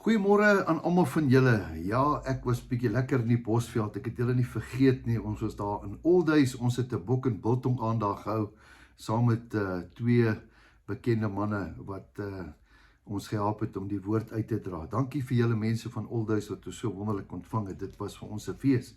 Goeiemôre aan almal van julle. Ja, ek was bietjie lekker in die Bosveld. Ek het julle nie vergeet nie. Ons was daar in Olduis. Ons het 'n bok en biltong aandag gehou saam met twee bekende manne wat ons gehelp het om die woord uit te dra. Dankie vir julle mense van Olduis wat ons so wonderlik ontvang het. Dit was vir ons 'n fees.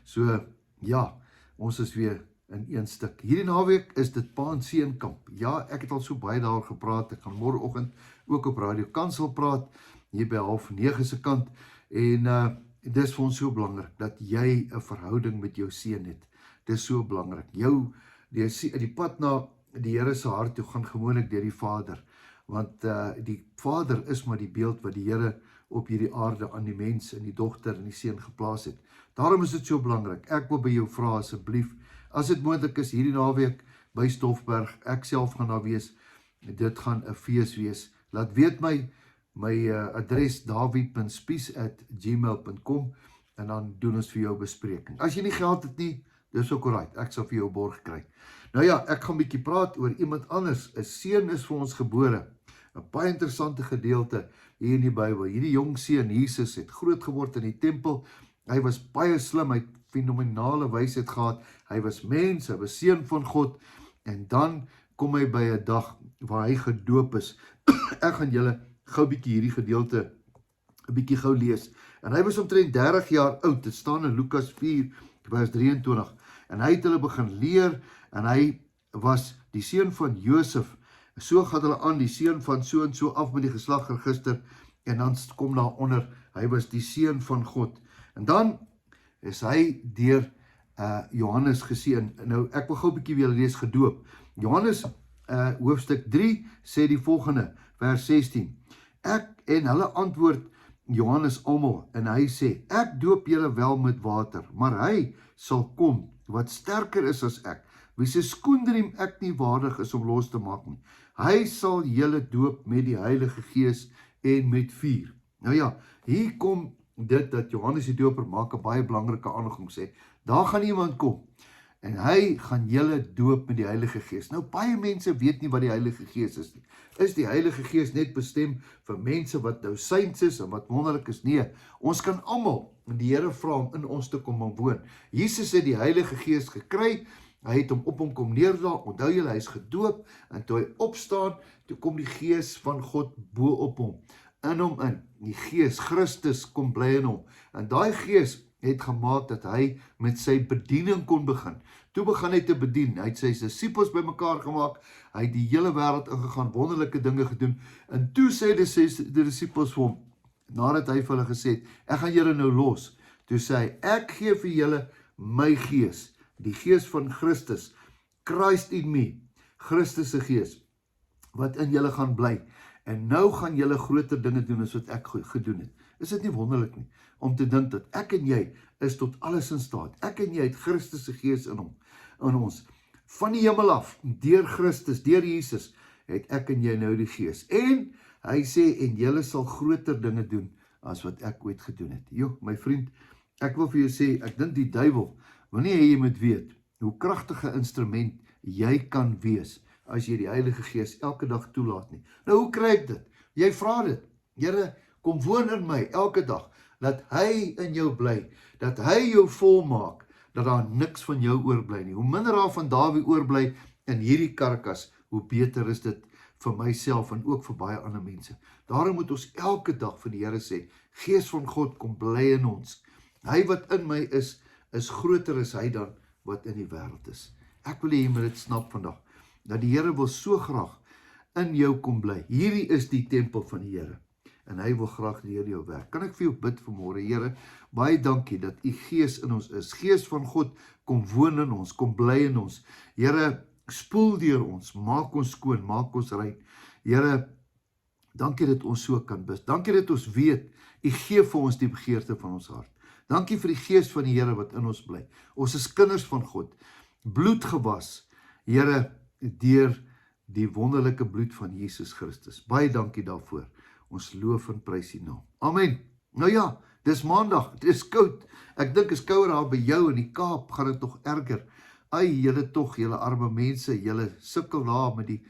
So ja, ons is weer in een stuk. Hierdie naweek is dit Pa en Seun kamp. Ja, ek het al so baie daaroor gepraat. Ek gaan môreoggend ook op Radio Kansel praat, hier by 8:30 se kant, en dis vir ons so belangrik, dat jy 'n verhouding met jou seun het. Dis so belangrik. Die pad na die Here se hart toe gaan gewoonlik deur die Vader, want die Vader is maar die beeld wat die Here op hierdie aarde aan die mens en die dogter en die seun geplaas het. Daarom is dit so belangrik. Ek wil by jou vra asseblief, as dit moontlik is hierdie naweek by Stoffberg, ek self gaan daar wees, dit gaan 'n fees wees. Laat weet my adres dawie.spies@gmail.com en dan doen ons vir jou bespreking. As jy nie geld het nie, dis ook alright, ek sal vir jou borg kry. Nou ja, ek gaan 'n bietjie praat oor iemand anders. 'n Seun is vir ons gebore. 'n Baie interessante gedeelte hier in die Bybel. Hierdie jong seun, Jesus, het groot geword in die tempel. Hy was baie slim, hy het fenominale wysheid gehad. Hy was mens, hy was seun van God, en dan kom hy by 'n dag waar hy gedoop is. Ek gaan julle gou bietjie hierdie gedeelte 'n bietjie gou lees. En hy was omtrent 30 jaar oud. Dit staan in Lukas 4 vers 23. En hy het hulle begin leer, en hy was die seun van Josef. So gaan hulle aan, die seun van so en so af met die geslagregister, en dan kom daaronder, hy was die seun van God. En dan is hy deur Johannes geseën. Nou ek wil gou 'n bietjie weer lees, gedoop. Johannes hoofstuk 3 sê die volgende, vers 16. En hulle antwoord Johannes almal, en hy sê, ek doop julle wel met water, maar hy sal kom wat sterker is as ek, wie se skoenriem ek nie waardig is om los te maak nie. Hy sal julle doop met die Heilige Gees en met vuur. Nou ja, hier kom dit dat Johannes die Doper maak 'n baie belangrike aankondiging, sê, daar gaan iemand kom, en hy gaan julle doop met die Heilige Gees. Nou, baie mense weet nie wat die Heilige Gees is nie. Is die Heilige Gees net bestem vir mense wat nou saints is en wat wonderlik is? Nee, ons kan almal die Here vra om in ons te kom woon. Jesus het die Heilige Gees gekry, hy het hom op hom kom neerdra, onthou julle, hy is gedoop, en toe hy opstaan, toe kom die Gees van God bo op hom, in hom in. Die Gees, Christus, kom bly in hom, en daai Gees het gemaak dat hy met sy bediening kon begin. Toe begin hy te bedien, hy het sy disippels bymekaar gemaak, hy het die hele wêreld ingegaan, wonderlike dinge gedoen, en toe sê die disippels vir hom, nadat hy vir hulle gesê het, ek gaan julle nou los, toe sê hy, ek gee vir julle my Gees, die Gees van Christus, Christ in me, Christus se Gees, wat in julle gaan bly, en nou gaan julle groter dinge doen as wat ek gedoen het. Is dit nie wonderlik nie, om te dink dat ek en jy is tot alles in staat. Ek en jy het Christus se Gees in ons. Van die hemel af, deur Christus, deur Jesus, het ek en jy nou die Gees. En hy sê, en julle sal groter dinge doen as wat ek ooit gedoen het. Jo, my vriend, ek wil vir jou sê, ek dink die duiwel, wanneer jy moet weet, hoe kragtige instrument jy kan wees, as jy die Heilige Gees elke dag toelaat nie. Nou, hoe kry ek dit? Jy vra dit. Here, kom woon in my elke dag, dat hy in jou bly, dat hy jou volmaak, dat daar niks van jou oorbly nie. Hoe minder daar van Dawie oorbly in hierdie karkas, hoe beter is dit vir myself en ook vir baie ander mense. Daarom moet ons elke dag vir die Here sê, Gees van God, kom bly in ons. Hy wat in my is groter as hy dan wat in die wêreld is. Ek wil hê jy moet dit snap vandag, dat die Here wil so graag in jou kom bly. Hierdie is die tempel van die Here, en hy wil graag deur jou werk. Kan ek vir jou bid vanmôre? Here, baie dankie dat u Gees in ons is. Gees van God, kom woon in ons, kom bly in ons. Here, spoel deur ons, maak ons skoon, maak ons rein. Here, dankie dat ons so kan bid. Dankie dat ons weet, u gee vir ons die begeerte van ons hart. Dankie vir die Gees van die Here wat in ons bly. Ons is kinders van God, bloed gewas, Here, deur die wonderlike bloed van Jesus Christus. Baie dankie daarvoor. Ons loof en prys die naam. Amen. Nou ja, dis maandag, dit is koud. Ek dink is kouer daar by jou in die Kaap, gaan dit nog erger. Ai, julle arme mense, julle sukkel daar met die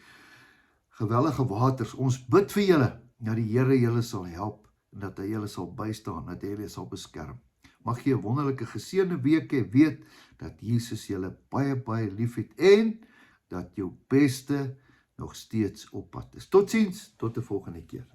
gewellige waters. Ons bid vir julle, dat die Here julle sal help, en dat hy julle sal bystaan, dat hy julle sal beskerm. Mag jy 'n wonderlike geseënde week hê, weet dat Jesus julle baie, baie lief het en dat jou beste nog steeds op pad is. Totsiens, tot 'n volgende keer.